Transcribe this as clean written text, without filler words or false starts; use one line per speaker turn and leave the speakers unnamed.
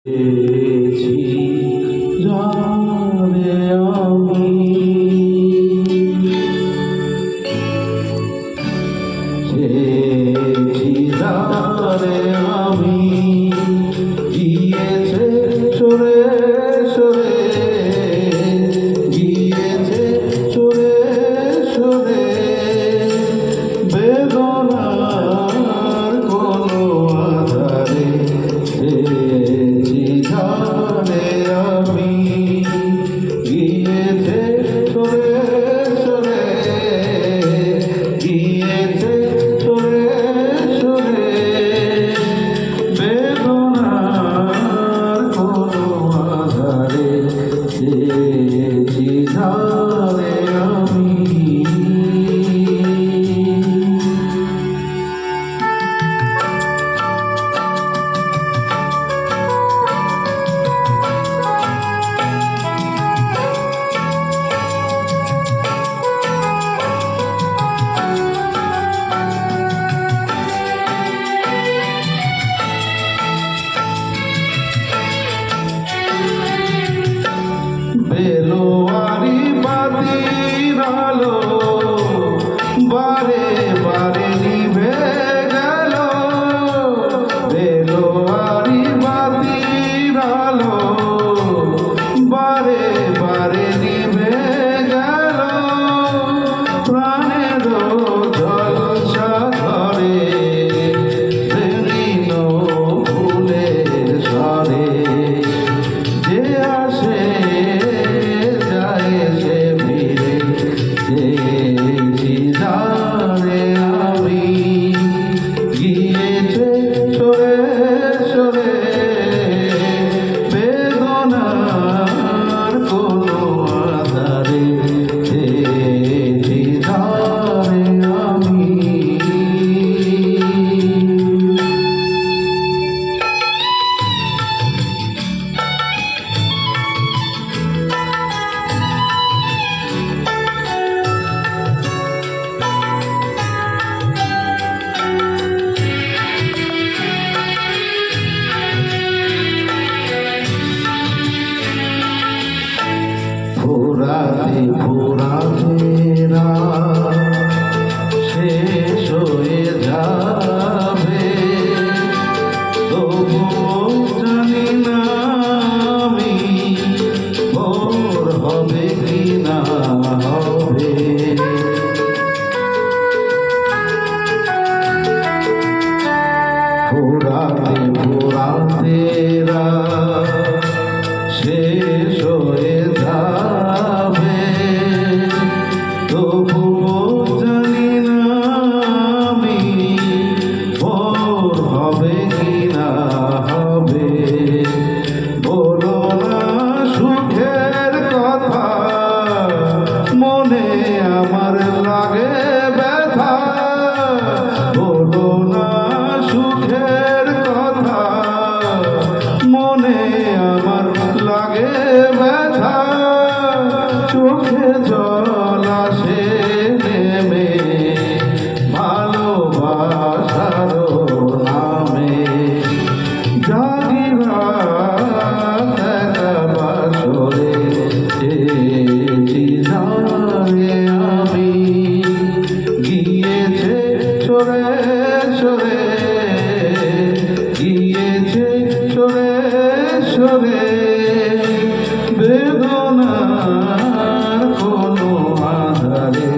পেয়েছি জানে আমি চেয়েছি জানে আমি গিয়েছে সরে সরে গিয়েছে সরে সরে বেদনার কোনো আধারে জানে আমি গিয়েছে সরে সরে গিয়েছে সরে সরে বেদনার কোনো আধারে জানে আমি বেলোয়ারি বাতির আলো বারে বারে নিভে গেল বেলোয়ারি বাতির আলো বারে বারে নিভে গেল প্রাণের জলসা করে বিভিন্ন ফুলের স্বরে যে আসে জানে আমি গিয়েছে সরে সরে বেদনার কোনো আধারে জানে আমি ফুরাতে ফুরাতে শেষ হয়ে যাবে তবুও জানি না আমি ভোর হবে কি না হবে ফুরাতে ফুরাতে শেষ হয়ে যাবে তবুও জানি না আমি ভোর হবে কি না হবে বলো না সুখের কথা মনে আমার লাগে ব্যথা বলো না সুখের কথা মনে আমার লাগে ব্যথা চোখে জল আসে নেমে ভালোবাসার নামে জানি রাত বাসরে জানে আমি গিয়েছে সরে সরে গিয়েছে সরে সরে বেদনার কোনো আধারে